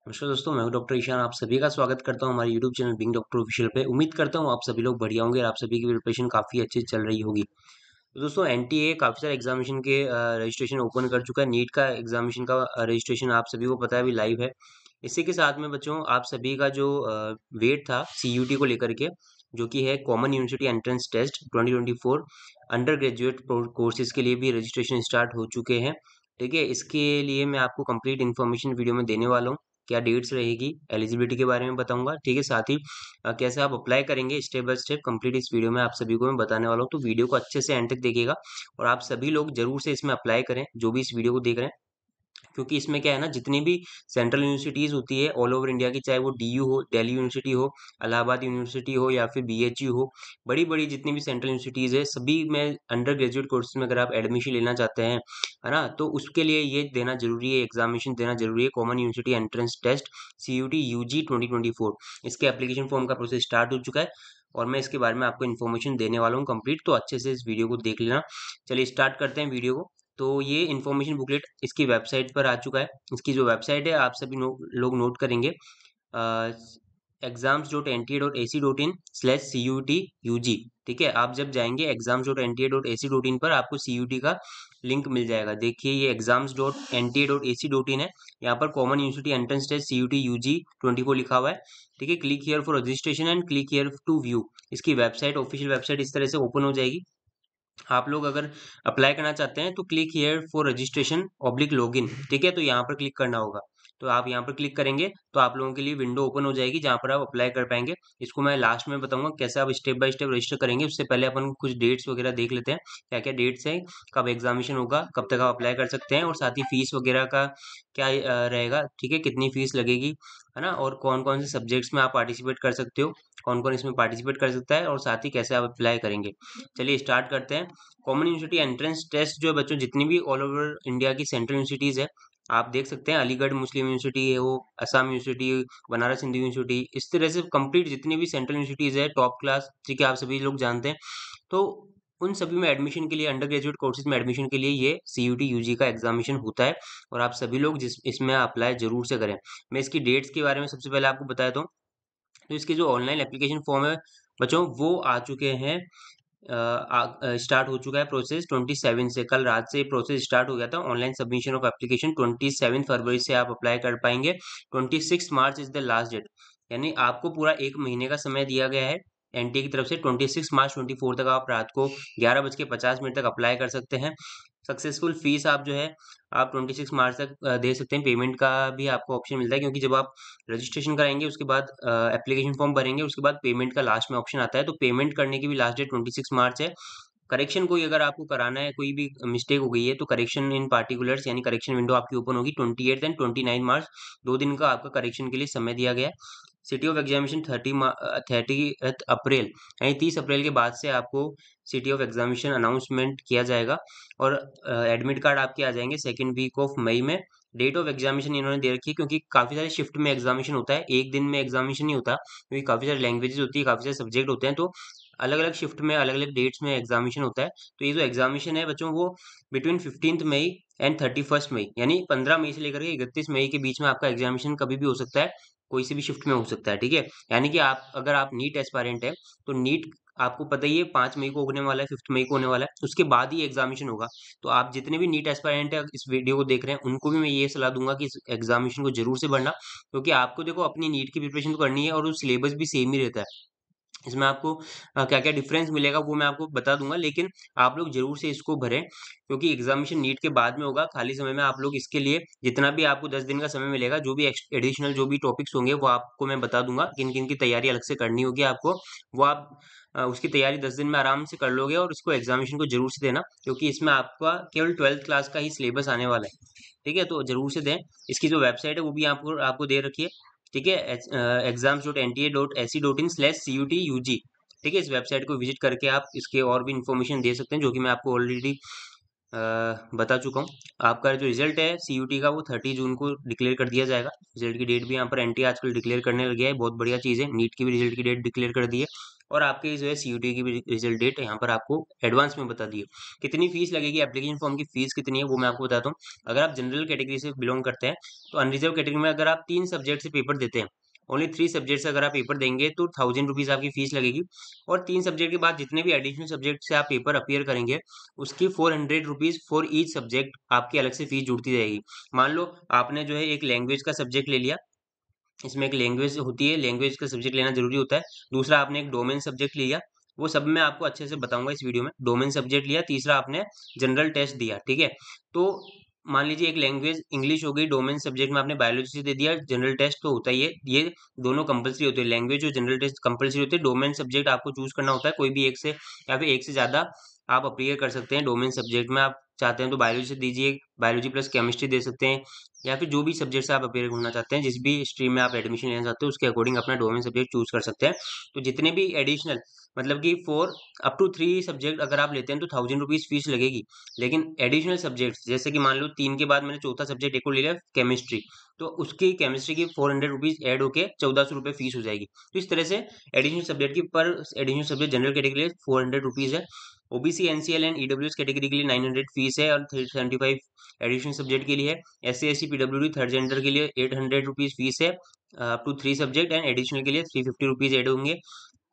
नमस्कार दोस्तों, मैं हूं डॉक्टर ईशान। आप सभी का स्वागत करता हूं हमारे YouTube channel being doctor official पे। उम्मीद करता हूं आप सभी लोग बढ़िया होंगे और आप सभी की प्रिपरेशन काफ़ी अच्छी चल रही होगी। तो दोस्तों एनटीए काफ़ी सारे एग्जामिनेशन के रजिस्ट्रेशन ओपन कर चुका है। नीट का एग्जामिनेशन का रजिस्ट्रेशन आप सभी को पता है अभी लाइव है। इसी के साथ में बच्चों आप सभी का जो वेट था सीयूटी को लेकर के, जो कि है common university entrance test 2024, under graduate courses के लिए भी रजिस्ट्रेशन स्टार्ट हो चुके हैं। ठीक है, इसके लिए मैं आपको कंप्लीट इन्फॉर्मेशन वीडियो में देने वाला हूँ। क्या डेट्स रहेगी, एलिजिबिलिटी के बारे में बताऊंगा। ठीक है, साथ ही कैसे आप अप्लाई करेंगे स्टेप बाय स्टेप कंप्लीट इस वीडियो में आप सभी को मैं बताने वाला हूँ। तो वीडियो को अच्छे से एंड तक देखिएगा और आप सभी लोग जरूर से इसमें अप्लाई करें जो भी इस वीडियो को देख रहे हैं, क्योंकि इसमें क्या है ना, जितनी भी सेंट्रल यूनिवर्सिटीज होती है ऑल ओवर इंडिया की, चाहे वो डीयू हो, दिल्ली यूनिवर्सिटी हो, इलाहाबाद यूनिवर्सिटी हो या फिर बीएचयू हो, बड़ी बड़ी जितनी भी सेंट्रल यूनिवर्सिटीज है सभी में अंडर ग्रेजुएट कोर्सेज में अगर आप एडमिशन लेना चाहते हैं, है ना, तो उसके लिए ये देना जरूरी है, एग्जामिनेशन देना जरूरी है, common university entrance test CUT UG 2024। इसके एप्लीकेशन फॉर्म का प्रोसेस स्टार्ट हो चुका है और मैं इसके बारे में आपको इन्फॉर्मेशन देने वाला हूँ कंप्लीट। तो अच्छे से इस वीडियो को देख लेना। चलिए स्टार्ट करते हैं वीडियो को। तो ये इन्फॉर्मेशन बुकलेट इसकी वेबसाइट पर आ चुका है। इसकी जो वेबसाइट है आप सभी लोग नोट करेंगे, exams.nta.ac.in/CUT-UG। ठीक है, आप जब जाएंगे exams.nta.ac.in पर आपको CUT का लिंक मिल जाएगा। देखिए ये exams.nta.ac.in है, यहाँ पर common university entrance test CUT UG 24 लिखा हुआ है। ठीक है, click here for registration and click here to view. इसकी वेबसाइट, ऑफिशियल वेबसाइट इस तरह से ओपन हो जाएगी। आप लोग अगर अप्लाई करना चाहते हैं तो click here for registration oblique login. ठीक है, तो यहाँ पर क्लिक करना होगा। तो आप यहाँ पर क्लिक करेंगे तो आप लोगों के लिए विंडो ओपन हो जाएगी जहाँ पर आप अप्लाई कर पाएंगे। इसको मैं लास्ट में बताऊंगा कैसे आप स्टेप बाय स्टेप रजिस्टर करेंगे। उससे पहले अपन कुछ डेट्स वगैरह देख लेते हैं, क्या क्या डेट्स हैं, कब एग्जामिनेशन होगा, कब तक आप अप्लाई कर सकते हैं, और साथ ही फीस वगैरह का क्या रहेगा। ठीक है, कितनी फीस लगेगी, है ना, और कौन कौन से सब्जेक्ट्स में आप पार्टिसिपेट कर सकते हो, कौन कौन इसमें पार्टिसिपेट कर सकता है, और साथ ही कैसे आप अप्लाई करेंगे। चलिए स्टार्ट करते हैं। कॉमन यूनिवर्सिटी एंट्रेंस टेस्ट जो है बच्चों, जितनी भी ऑल ओवर इंडिया की सेंट्रल यूनिवर्सिटीज है आप देख सकते हैं, अलीगढ़ मुस्लिम यूनिवर्सिटी है वो, असम यूनिवर्सिटी, बनारस हिंदू यूनिवर्सिटी, इस तरह से कंप्लीट जितनी भी सेंट्रल यूनिवर्सिटीज है टॉप क्लास, ठीक है, आप सभी लोग जानते हैं। तो उन सभी में एडमिशन के लिए, अंडर ग्रेजुएट कोर्सेज में एडमिशन के लिए ये CUT UG का एग्जामिनेशन होता है और आप सभी लोग जिस इसमें अप्लाई जरूर से करें। मैं इसकी डेट्स के बारे में सबसे पहले आपको बताया दूं। तो इसके जो ऑनलाइन एप्लीकेशन फॉर्म है बच्चों वो आ चुके हैं, स्टार्ट हो चुका है प्रोसेस 27 से। कल रात से प्रोसेस स्टार्ट हो गया था। ऑनलाइन सबमिशन ऑफ एप्लीकेशन 27 फरवरी से आप अप्लाई कर पाएंगे। 26 मार्च इज द लास्ट डेट, यानी आपको पूरा एक महीने का समय दिया गया है एनटीए की तरफ से। 26 मार्च 24 तक आप रात को 11:50 तक अप्लाई कर सकते हैं। सक्सेसफुल फीस आप जो है आप 26 मार्च तक दे सकते हैं। पेमेंट का भी आपको ऑप्शन मिलता है, क्योंकि जब आप रजिस्ट्रेशन कराएंगे उसके बाद एप्लीकेशन फॉर्म भरेंगे, उसके बाद पेमेंट का लास्ट में ऑप्शन आता है। तो पेमेंट करने की भी लास्ट डेट 26 मार्च है। करेक्शन कोई अगर आपको कराना है, कोई भी मिस्टेक हो गई है तो करेक्शन इन पार्टिकुलर्स यानी करेक्शन विंडो आपकी ओपन होगी 28 एंड 29 मार्च, 2 दिन का आपका करेक्शन के लिए समय दिया गया है। सिटी ऑफ एग्जामिनेशन 30 अप्रैल, यानी 30 अप्रैल के बाद से आपको सिटी ऑफ एग्जामिनेशन अनाउंसमेंट किया जाएगा और एडमिट कार्ड आपके आ जाएंगे सेकेंड वीक ऑफ मई में। डेट ऑफ एग्जामिनेशन इन्होंने दे रखी है, क्योंकि काफी सारे शिफ्ट में एग्जामिनेशन होता है, एक दिन में एग्जामिनेशन नहीं होता, क्योंकि काफी सारी लैंग्वेजेस होती है, काफी सारे सब्जेक्ट होते हैं, तो अलग अलग शिफ्ट में अलग अलग डेट्स में एग्जामिनेशन होता है। तो ये जो एग्जामिनेशन है बच्चों वो बिटवीन 15 मई एंड 31 मई, यानी 15 मई से लेकर के 31 मई के बीच में आपका एग्जामिनेशन कभी भी हो सकता है, कोई से भी शिफ्ट में हो सकता है। ठीक है, यानी कि आप अगर आप नीट एस्पायरेंट है तो नीट आपको पता ही है 5 मई को होने वाला है, 5 मई को होने वाला है, उसके बाद ही एग्जामिनेशन होगा। तो आप जितने भी नीट एस्पायरेंट है इस वीडियो को देख रहे हैं उनको भी मैं ये सलाह दूंगा कि इस एग्जामिनेशन को जरूर से भरना, क्योंकि आपको देखो अपनी नीट की प्रिपरेशन तो करनी है और वो सिलेबस भी सेम ही रहता है। इसमें आपको क्या क्या डिफरेंस मिलेगा वो मैं आपको बता दूंगा, लेकिन आप लोग जरूर से इसको भरें, क्योंकि एग्जामिनेशन नीट के बाद में होगा। खाली समय में आप लोग इसके लिए जितना भी आपको 10 दिन का समय मिलेगा, जो भी एडिशनल जो भी टॉपिक्स होंगे वो आपको मैं बता दूंगा, किन किन की तैयारी अलग से करनी होगी आपको, वो आप उसकी तैयारी 10 दिन में आराम से कर लोगे और इसको एग्जामिनेशन को जरूर से देना, क्योंकि इसमें आपका केवल 12th क्लास का ही सिलेबस आने वाला है। ठीक है, तो जरूर से दें। इसकी जो वेबसाइट है वो भी आपको आपको दे रखी है। ठीक है, exams.nta.ac.in/CUT-UG। ठीक है, इस वेबसाइट को विजिट करके आप इसके और भी इंफॉर्मेशन दे सकते हैं, जो कि मैं आपको ऑलरेडी बता चुका हूँ। आपका जो रिजल्ट है CUT का वो 30 जून को डिक्लेयर कर दिया जाएगा। रिजल्ट की डेट भी यहाँ पर एनटीए आजकल डिक्लेयर करने लग गया है, बहुत बढ़िया चीज़ है। नीट की भी रिजल्ट की डेट डिक्लेयर कर दी है। और आपके जो है सीयूटी की भी रिजल्ट डेट यहाँ पर आपको एडवांस में बता दी है। कितनी फीस लगेगी, एप्लीकेशन फॉर्म की फीस कितनी है वो मैं आपको बताता हूँ। अगर आप जनरल कैटेगरी से बिलोंग करते हैं तो अनरिजर्व कैटेगरी में अगर आप 3 सब्जेक्ट से पेपर देते हैं, ओनली 3 सब्जेक्ट से अगर आप पेपर देंगे तो 1000 रुपीज आपकी फीस लगेगी। और 3 सब्जेक्ट के बाद जितने भी एडिशनल सब्जेक्ट से आप पेपर अपीयर करेंगे उसकी 400 रुपीज फॉर ईच सब्जेक्ट आपकी अलग से फीस जुड़ती जाएगी। मान लो आपने जो है एक लैंग्वेज का सब्जेक्ट ले लिया, इसमें एक लैंग्वेज होती है, लैंग्वेज का सब्जेक्ट लेना जरूरी होता है। दूसरा आपने एक डोमेन सब्जेक्ट लिया, वो सब मैं आपको अच्छे से बताऊंगा इस वीडियो में। डोमेन सब्जेक्ट लिया, तीसरा आपने जनरल टेस्ट दिया, ठीक है। तो मान लीजिए एक लैंग्वेज इंग्लिश हो गई, डोमेन सब्जेक्ट में आपने बायोलॉजी से दे दिया, जनरल टेस्ट तो होता ही है, ये दोनों कंपलसरी होते हैं, लैंग्वेज और जनरल टेस्ट कंपलसरी होते हैं। डोमेन सब्जेक्ट आपको चूज करना होता है, कोई भी एक से या फिर एक से ज्यादा आप अप्लाई कर सकते हैं। डोमेन सब्जेक्ट में आप चाहते हैं तो बायोलॉजी से दीजिए, बायोलॉजी प्लस केमिस्ट्री दे सकते हैं, या फिर जो भी सब्जेक्ट से आप अपेयर करना चाहते हैं, जिस भी स्ट्रीम में आप एडमिशन लेना चाहते हैं उसके अकॉर्डिंग अपना डोमेन सब्जेक्ट चूज कर सकते हैं। तो जितने भी एडिशनल मतलब कि 4 अप टू 3 सब्जेक्ट अगर आप लेते हैं तो 1000 रुपीज फीस लगेगी। लेकिन एडिशनल सब्जेक्ट जैसे कि मान लो 3 के बाद मैंने चौथा सब्जेक्ट एक और ले लिया केमिस्ट्री, तो उसकी केमिस्ट्री की 400 रुपीज ऐड होके 1400 रुपये फीस हो जाएगी। तो इस तरह से एडिशनल सब्जेक्ट की पर एडिशनल सब्जेक्ट जनरल कैटेगरी के लिए 400 रुपीज है। OBC NCL and EWS category के लिए 900 फीस है और 375 एडिशनल सब्जेक्ट के लिए है। SC ST PWD third gender के लिए 800 रुपीज फीस है up to 3 subject, and additional के लिए 350 रुपीज ऐड होंगे।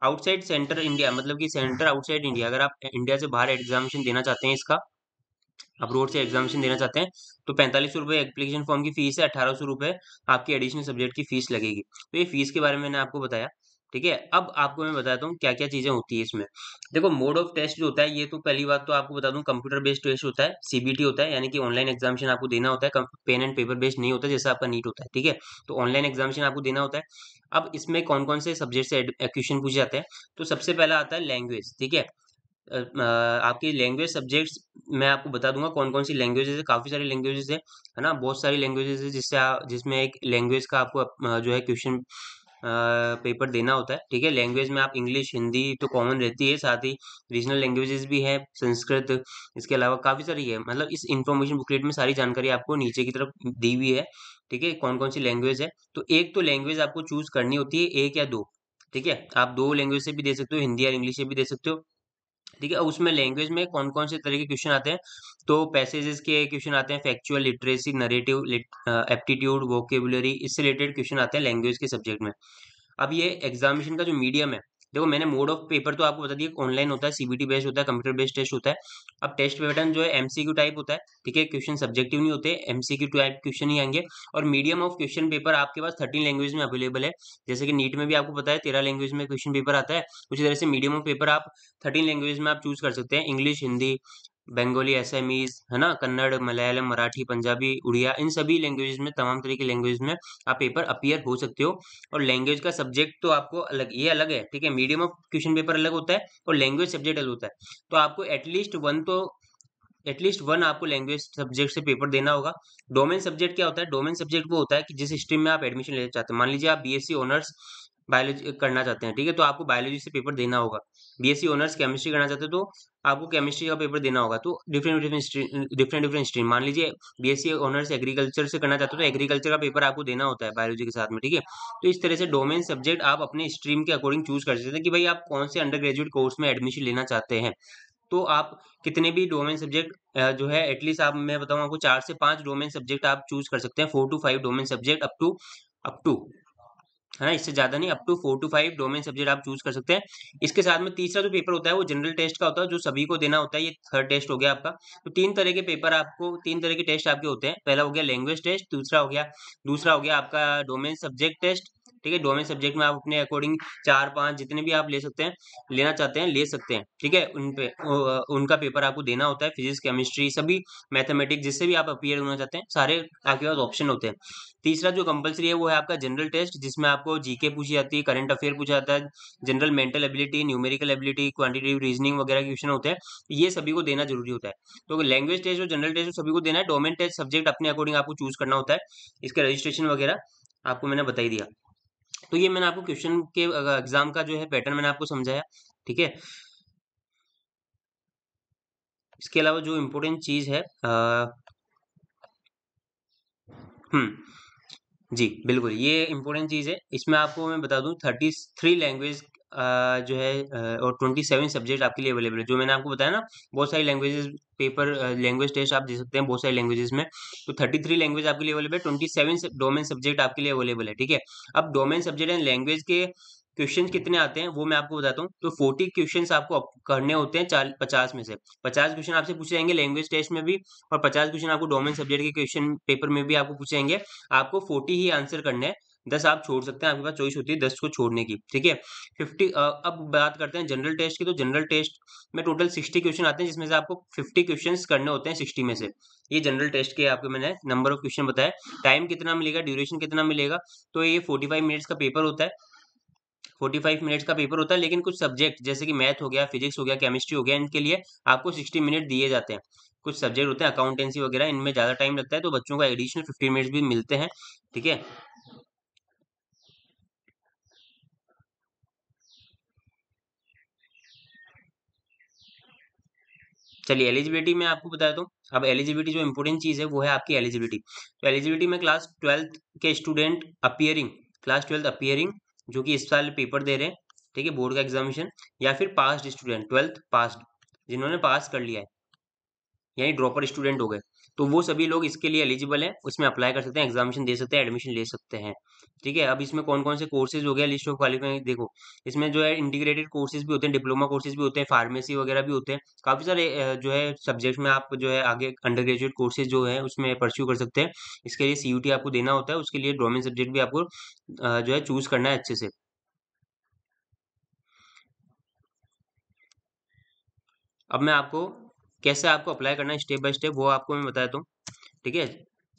आउटसाइड सेंटर इंडिया मतलब कि सेंटर आउटसाइड इंडिया, अगर आप इंडिया से बाहर एग्जामिनेशन देना चाहते हैं, इसका अब्रोड से एग्जामिनेशन देना चाहते हैं, तो 4500 रुपये एप्लीकेशन फॉर्म की फीस है, 1800 रुपये आपकी एडिशनल सब्जेक्ट की फीस लगेगी। तो ये फीस के बारे में मैंने आपको बताया, ठीक है। अब आपको मैं बताता हूँ क्या क्या चीजें होती है इसमें। देखो मोड ऑफ टेस्ट जो होता है, ये तो पहली बात तो आपको बता दूं कंप्यूटर बेस्ड टेस्ट होता है, सीबीटी होता है, यानी कि ऑनलाइन एग्जामिनेशन आपको देना होता है, पेन एंड पेपर बेस्ड नहीं होता जैसा आपका नीट होता है, ठीक है। तो ऑनलाइन एग्जामिनेशन आपको देना होता है। अब इसमें कौन कौन से सब्जेक्ट से क्वेश्चन पूछे जाते हैं, तो सबसे पहला आता है लैंग्वेज, ठीक है। आपकी लैंग्वेज सब्जेक्ट्स मैं आपको बता दूंगा कौन कौन सी लैंग्वेजेस है। काफी सारी लैंग्वेजेस है ना, बहुत सारी लैंग्वेजेस है जिसमें एक लैंग्वेज का आपको जो है क्वेश्चन पेपर देना होता है, ठीक है। लैंग्वेज में आप इंग्लिश हिंदी तो कॉमन रहती है, साथ ही रीजनल लैंग्वेजेस भी है, संस्कृत, इसके अलावा काफी सारी है। मतलब इस इंफॉर्मेशन बुकलेट में सारी जानकारी आपको नीचे की तरफ दी हुई है, ठीक है, कौन कौन सी लैंग्वेज है। तो एक तो लैंग्वेज आपको चूज करनी होती है, एक या दो, ठीक है। आप दो लैंग्वेज से भी दे सकते हो, हिंदी या इंग्लिश से भी दे सकते हो, ठीक है। उसमें लैंग्वेज में कौन कौन से तरह के क्वेश्चन आते हैं, तो पैसेजेस के क्वेश्चन आते हैं, factual, literacy, narrative, aptitude, vocabulary, इससे रिलेटेड क्वेश्चन आते हैं लैंग्वेज के सब्जेक्ट में। अब ये एग्जामिनेशन का जो मीडियम है, देखो मैंने मोड ऑफ पेपर तो आपको बता दिया, ऑनलाइन होता है, सीबीटी बेस्ड होता है, कंप्यूटर बेस्ड टेस्ट होता है। अब टेस्ट पैटर्न जो है एमसीक्यू टाइप होता है, ठीक है, क्वेश्चन सब्जेक्टिव नहीं होते, एमसीक्यू टाइप क्वेश्चन ही आएंगे। और मीडियम ऑफ क्वेश्चन पेपर आपके पास 13 लैंग्वेज में अवेलेबल है, जैसे कि नीट में भी आपको पता है 13 लैंग्वेज में क्वेश्चन पेपर आता है। उसी तरह से मीडियम ऑफ पेपर आप 13 लैंग्वेज में आप चूज कर सकते हैं, इंग्लिश, हिंदी, बंगाली, एसएमईज, है ना, कन्नड़, मलयालम, मराठी, पंजाबी, उड़िया, इन सभी लैंग्वेजेस में, तमाम तरह की लैंग्वेज में आप पेपर अपीयर हो सकते हो। और लैंग्वेज का सब्जेक्ट तो आपको अलग, ये अलग है, ठीक है, मीडियम ऑफ क्वेश्चन पेपर अलग होता है और लैंग्वेज सब्जेक्ट अलग होता है। तो आपको एटलीस्ट वन आपको लैंग्वेज सब्जेक्ट से पेपर देना होगा। डोमेन सब्जेक्ट क्या होता है, डोमेन सब्जेक्ट वो होता है कि जिस स्ट्रीम में आप एडमिशन लेना चाहते हैं। मान लीजिए आप बीएससी ऑनर्स बायोलॉजी करना चाहते हैं, ठीक है, तो आपको बायोलॉजी से पेपर देना होगा। बीएससी ऑनर्स केमिस्ट्री करना चाहते हैं तो आपको केमिस्ट्री का पेपर देना होगा। तो डिफरेंट स्ट्रीम, मान लीजिए बीएससी ऑनर्स एग्रीकल्चर से करना चाहते हो तो एग्रीकल्चर का पेपर आपको देना होता है बायोलॉजी के साथ में, ठीक है। तो इस तरह से डोमेन सब्जेक्ट आप अपने स्ट्रीम के अकॉर्डिंग चूज कर सकते हैं कि भाई आप कौन से अंडर ग्रेजुएट कोर्स में एडमिशन लेना चाहते हैं। तो आप कितने भी डोमेन सब्जेक्ट जो है एटलीस्ट आप, मैं बताऊं आपको, 4 से 5 डोमेन सब्जेक्ट आप चूज कर सकते हैं, 4 to 5 domain subject up to, है ना, इससे ज्यादा नहीं, up to 4 to 5 domain subject आप चूज कर सकते हैं। इसके साथ में तीसरा जो पेपर होता है वो जनरल टेस्ट का होता है, जो सभी को देना होता है, ये थर्ड टेस्ट हो गया आपका। तो तीन तरह के पेपर आपको, तीन तरह के टेस्ट आपके होते हैं, पहला हो गया लैंग्वेज टेस्ट, दूसरा हो गया आपका डोमेन सब्जेक्ट टेस्ट, ठीक है। डोमेन सब्जेक्ट में आप अपने अकॉर्डिंग 4-5 जितने भी आप ले सकते हैं, लेना चाहते हैं ले सकते हैं, ठीक है। उन पे उनका पेपर आपको देना होता है, फिजिक्स, केमिस्ट्री, सभी मैथमेटिक्स, जिससे भी आप अपीयर होना चाहते हैं, सारे आपके पास ऑप्शन होते हैं। तीसरा जो कंपलसरी है वो है आपका जनरल टेस्ट, जिसमें आपको जीके पूछी जाती है, करंट अफेयर पूछा जाता है, general mental ability, numerical ability, quantitative reasoning वगैरह के क्वेश्चन होते हैं, ये सभी को देना जरूरी होता है। तो लैंग्वेज टेस्ट और जनरल टेस्ट सभी को देना है, डोमेन टेस्ट सब्जेक्ट अपने अकॉर्डिंग आपको चूज करना होता है, इसका रजिस्ट्रेशन वगैरह आपको मैंने बता ही दिया। तो ये मैंने आपको क्वेश्चन के एग्जाम का जो है पैटर्न मैंने आपको समझाया, ठीक है। इसके अलावा जो इम्पोर्टेंट चीज है जी बिल्कुल, ये इंपॉर्टेंट चीज है, इसमें आपको मैं बता दूं 33 लैंग्वेज जो है और 27 सब्जेक्ट आपके लिए अवेलेबल है। जो मैंने आपको बताया ना, बहुत सारी लैंग्वेजेस पेपर लैंग्वेज टेस्ट आप दे सकते हैं बहुत सारी लैंग्वेजेस में। तो 33 लैंग्वेज आपके लिए अवेलेबल है, 27 डोमेन सब्जेक्ट आपके लिए अवेलेबल है, ठीक है। अब डोमेन सब्जेक्ट एंड लैंग्वेज के क्वेश्चन कितने आते हैं वो मैं आपको बताता हूँ। तो 40 क्वेश्चन आपको करने होते हैं 50 में से। 50 क्वेश्चन आपसे पूछे जाएंगे लैंग्वेज टेस्ट में भी, और 50 क्वेश्चन आपको डोमेन सब्जेक्ट के क्वेश्चन पेपर में भी आपको पूछे जाएंगे। आपको 40 ही आंसर करने हैं, 10 आप छोड़ सकते हैं, आपके पास चॉइस होती है 10 को छोड़ने की, ठीक है। 50 अब बात करते हैं जनरल टेस्ट की। तो जनरल टेस्ट में टोटल 60 क्वेश्चन आते हैं, जिसमें से आपको 50 क्वेश्चंस करने होते हैं 60 में से। ये जनरल टेस्ट के आपको मैंने नंबर ऑफ क्वेश्चन बताया। टाइम कितना मिलेगा, ड्यूरेशन कितना मिलेगा, तो ये 45 मिनट्स का पेपर होता है। 45 मिनट्स का पेपर होता है, लेकिन कुछ सब्जेक्ट जैसे कि मैथ हो गया, फिजिक्स हो गया, केमिस्ट्री हो गया, इनके लिए आपको 60 मिनट दिए जाते हैं। कुछ सब्जेक्ट होते हैं अकाउंटेंसी वगैरह, इनमें ज़्यादा टाइम लगता है, तो बच्चों को एडिशनल 15 मिनट्स भी मिलते हैं, ठीक है। चलिए एलिजिबिलिटी मैं आपको बताता हूँ। अब एलिजिबिलिटी जो इंपॉर्टेंट चीज़ है वो है आपकी एलिजिबिलिटी। तो एलिजिबिलिटी में क्लास 12th के student appearing, class 12th appearing, जो कि इस साल पेपर दे रहे हैं, ठीक है, बोर्ड का एग्जामिनेशन, या फिर पास्ड स्टूडेंट, 12th पास्ड, जिन्होंने पास कर लिया है, यानी ड्रॉपर स्टूडेंट हो गए, तो वो सभी लोग इसके लिए एलिजिबल हैं, उसमें अप्लाई कर सकते हैं, एग्जामिनेशन दे सकते हैं, एडमिशन ले सकते हैं, ठीक है। अब इसमें कौन कौन से कोर्सेज हो गया, लिस्ट ऑफ क्वालिफाइंग देखो। इसमें जो है इंटीग्रेटेड कोर्सेज भी होते हैं, डिप्लोमा कोर्सेज भी होते हैं, फार्मेसी वगैरह भी होते हैं, काफी सारे जो है सब्जेक्ट में आप जो है आगे अंडर ग्रेजुएट कोर्सेज जो है उसमें परस्यू कर सकते हैं। इसके लिए सीयूटी आपको देना होता है, उसके लिए डोमेन सब्जेक्ट भी आपको जो है चूज करना है अच्छे से। अब मैं आपको कैसे आपको अप्लाई करना है स्टेप बाय स्टेप वो आपको मैं बताता हूँ, ठीक है।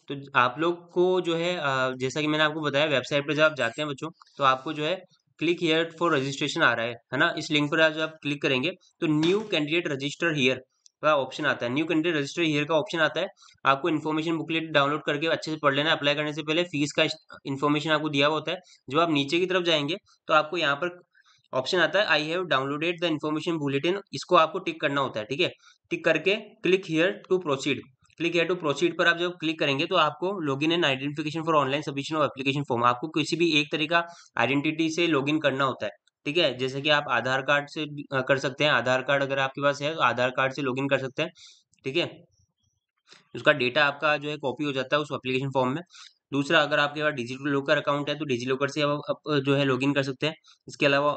तो आप लोग को जो है जैसा कि मैंने आपको बताया, वेबसाइट पर जब आप जाते हैं बच्चों, तो आपको जो है क्लिक हियर फॉर रजिस्ट्रेशन आ रहा है ना। इस लिंक पर आज आप क्लिक करेंगे तो न्यू कैंडिडेट रजिस्टर हियर का ऑप्शन आता है, न्यू कैंडिडेट रजिस्टर हियर का ऑप्शन आता है। आपको इन्फॉर्मेशन बुकलेट डाउनलोड करके अच्छे से पढ़ लेना है। अप्लाई करने से पहले फीस का इन्फॉर्मेशन आपको दिया हुआ होता है। जब आप नीचे की तरफ जाएंगे तो आपको यहाँ पर ऑप्शन आता है, I have downloaded the information bulletin, इसको आपको टिक करना होता है, ठीक है। टिक करके click here to proceed, click here to proceed पर आप जब क्लिक करेंगे तो आपको login and identification for online submission of application form, आपको किसी भी एक तरीका आइडेंटिटी से लॉगिन करना होता है, ठीक है। जैसे कि आप आधार कार्ड से कर सकते हैं, आधार कार्ड अगर आपके पास है तो आधार कार्ड से लॉगिन कर सकते हैं, ठीक है। उसका डेटा आपका जो है कॉपी हो जाता है उस एप्लीकेशन फॉर्म में। दूसरा, अगर आपके पास डिजिटल लॉकर अकाउंट है तो डिजी लॉकर से आप जो है लॉगिन कर सकते हैं। इसके अलावा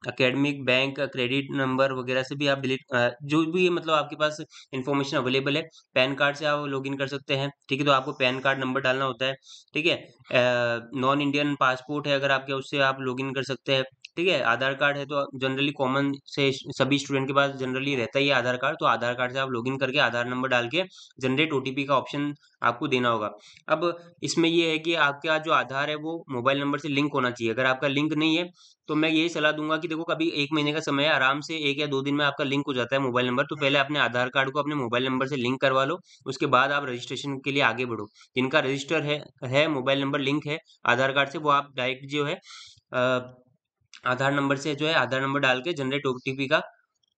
एकेडमिक, बैंक, क्रेडिट नंबर वगैरह से भी आप डिलीट जो भी मतलब आपके पास इंफॉर्मेशन अवेलेबल है, पैन कार्ड से आप लॉगिन कर सकते हैं, ठीक है। तो आपको पैन कार्ड नंबर डालना होता है, ठीक है। नॉन इंडियन पासपोर्ट है अगर आपके, उससे आप लॉगिन कर सकते हैं, ठीक है। आधार कार्ड है तो जनरली कॉमन से सभी स्टूडेंट के पास जनरली रहता ही है आधार कार्ड, तो आधार कार्ड से आप लॉगिन करके आधार नंबर डाल के जनरेट ओटीपी का ऑप्शन आपको देना होगा। अब इसमें ये है कि आपका जो आधार है वो मोबाइल नंबर से लिंक होना चाहिए। अगर आपका लिंक नहीं है तो मैं यही सलाह दूंगा कि देखो, कभी 1 महीने का समय है, आराम से 1 या 2 दिन में आपका लिंक हो जाता है मोबाइल नंबर। तो पहले अपने आधार कार्ड को अपने मोबाइल नंबर से लिंक करवा लो, उसके बाद आप रजिस्ट्रेशन के लिए आगे बढ़ो। जिनका रजिस्टर है मोबाइल नंबर लिंक है आधार कार्ड से, वो आप डायरेक्ट जो है आधार नंबर से जो है आधार नंबर डाल के जनरेट ओटीपी का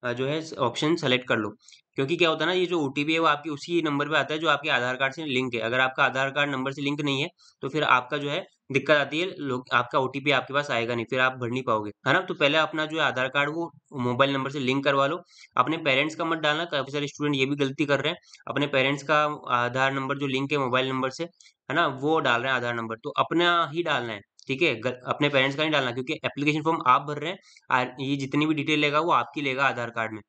जो है ऑप्शन सेलेक्ट कर लो। क्योंकि क्या होता है ना, ये जो ओटीपी है वो आपकी उसी नंबर पे आता है जो आपके आधार कार्ड से लिंक है। अगर आपका आधार कार्ड नंबर से लिंक नहीं है तो फिर आपका जो है दिक्कत आती है, लोग आपका ओटीपी आपके पास आएगा नहीं, फिर आप भर नहीं पाओगे, है ना। तो पहले अपना जो है आधार कार्ड वो मोबाइल नंबर से लिंक करवा लो। अपने पेरेंट्स का मत डालना, काफी सारे स्टूडेंट ये भी गलती कर रहे हैं, अपने पेरेंट्स का आधार नंबर जो लिंक है मोबाइल नंबर से, है ना, वो डाल रहे हैं आधार नंबर। तो अपना ही डालना है, ठीक है, अपने पेरेंट्स का नहीं डालना, क्योंकि एप्लीकेशन फॉर्म आप भर रहे हैं, ये जितनी भी डिटेल लेगा वो आपकी लेगा आधार कार्ड में।